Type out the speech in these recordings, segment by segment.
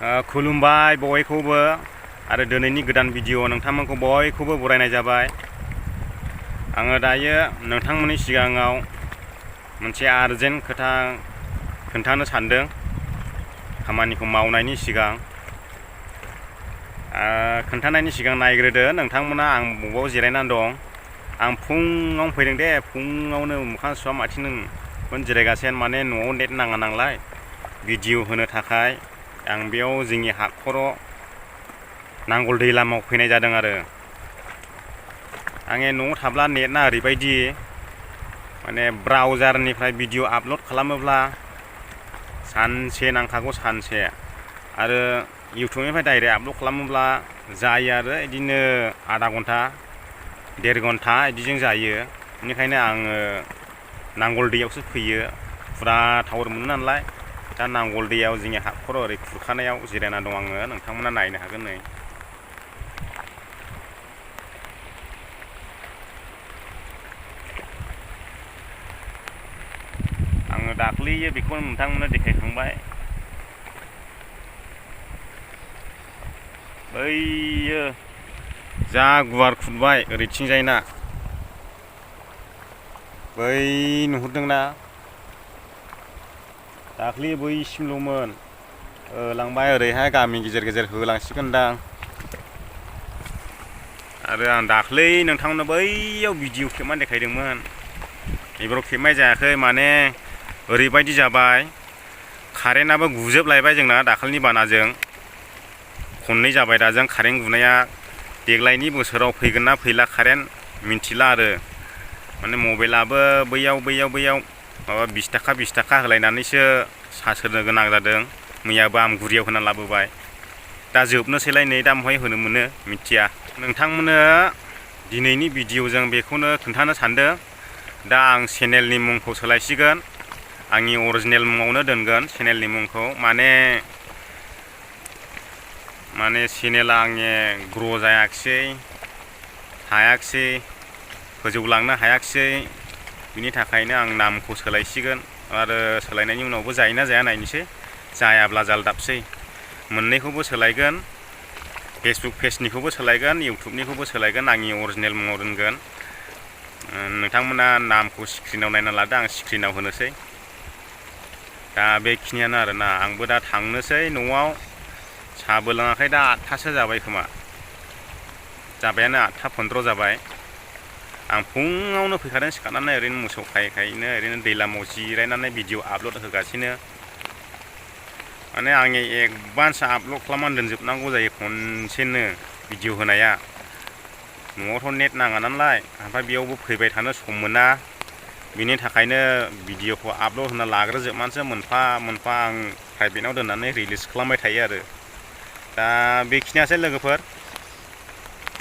खुलुमबाय बयखौबो आरो दिनैनि गोदान भिडिअ नोंथांमोनखौ बयखौबो बरायनाय जाबाय। आङो दायो नोंथांमोननि सिगाङाव मोनसे आर्जेन्ट खोथा खोन्थानो सानदों। खामानिखौ मावनायनि सिगां खोन्थानायनि सिगां नायग्रोदो नोंथांमोना आं बबाव जिरायनानै दं। आं फुङावनो फैदों दे, फुङावनो मोखां सुवा आथिंखौनो जिरायगासिनो, माने न'आव नेट नाङा नालाय भिडिअ होनो थाखाय आं बेयाव जोंनि हाखराव नांगोल दैलामाव फैनाय जादों आरो। आङो न'आव थाब्ला नेटना ओरैबायदि, माने ब्राउजारनिफ्राय भिडिअ आपल'ड खालामोब्ला सानसे नांखागौ, सानसे। आरो इउटुबनिफ्राय डाइरेक्ट आपल'ड खालामोब्ला जायो आरो बिदिनो आधा घन्टा 1.5 घन्टा बिदिजों जायो। बेनिखायनो आङो नांगोल दैयावसो फैयो, फुरा टावार मोनो नालाय। दा नांगोल दैयाव जोंनि हाखर ओरै खुरखानायाव जिरायना दं आङो, नोंथांमोना नायनो हागोन। नै आङो दाख्लैयो बेखौ नोंथांमोननो देखायखांबाय। बैयो जा गुवार खुरबाय ओरैथिंजायना, बै नुहुरदोंना, दाख्लै बैसिमल'मोन, लांबाय ओरैहाय गामि गेजेर गेजेर होलांसिगोनदां। आरो आं दाख्लै नोंथांमोननो बैयाव भिडिअ खेबनानै देखायदोंमोन, एबाराव खेबनाय जायाखै। माने ओरैबायदि जाबाय, कारेन्टआबो गुजोबलायबाय जोंना दाखालिनि बानाजों। खननै जाबाय दाजों कारेन्ट गुनाया। देग्लायनि बोसोराव फैगोन ना फैला कारेन्ट मिन्थिला आरो। माने मबाइलाबो बैयाव माबा 20 थाखा होलायनानैसो चार्ज होनो गोनां जादों। मैयाबो आमगुरियाव होना लाबोबाय। दा जोबनोसैलाय नै, दा महाय होनो मोनो मिथिया। नोंथांमोननो दिनैनि भिडिअजों बेखौनो खोन्थानो सानदों। दा आं चेनेलनि मुंखौ सोलायसिगोन, आंनि अरिजिनेल मुङावनो दोनगोन चेनेलनि मुंखौ। माने चेनेला आंनि ग्र' जायाखिसै, हायाखिसै, फोजौलांनो हायाखिसै। बिनि थाखायनो आं नामखौ सोलायसिगोन। आरो सोलायनायनि उनावबो जायोना जाया नायनोसै, जायाब्ला जालदाबसै। मोननैखौबो सोलायगोन, फेसबुक पेजनिखौबो सोलायगोन, इउटुबनिखौबो सोलायगोन, आंनि अरिजिनेल मुङाव दोनगोन। नोंथांमोना नामखौ स्क्रिनाव नायना लादो, आं स्क्रिनाव होनोसै। दा बेखिनियानो आरोना। आंबो दा थांनोसै न'आव। साहाबो लोङाखै, दा 8थासो जाबाय खोमा, जाबायानो 8:15 जाबाय। आं फुङावनो फैखादों सिखारनानै, ओरैनो मोसौ खायैनो ओरैनो दैलामाव जिरायनानै भिडिअ आपल'ड होगासिनो। माने आंनि एडभान्स आपल'ड खालामनानै दोनजोबनांगौ जायो खनसेनो भिडिअ होनाया। न'आवथ' नेट नाङा नालाय, ओमफ्राय बेयावबो फैबाय थानो सम मोना। बिनि थाखायनो भिडिअखौ आपल'ड होना लाग्रोजोबनानैसो मोनफा मोनफा आं प्राइभेटाव दोननानै रिलिज खालामबाय थायो आरो। दा बेखिनियासै लोगोफोर,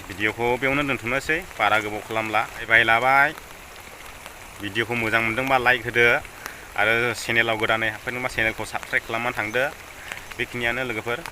भिडिअखौ बेयावनो दोनथ'नोसै, बारा गोबाव खालामला। बाय लाबाय। भिडिअखौ मोजां मोनदोंबा लाइक होदो, आरो चेनेलाव गोदानै हाबफैदोंबा चेनेलखौ साबस्क्राइब खालामनानै थांदो। बेखिनियानो लोगोफोर।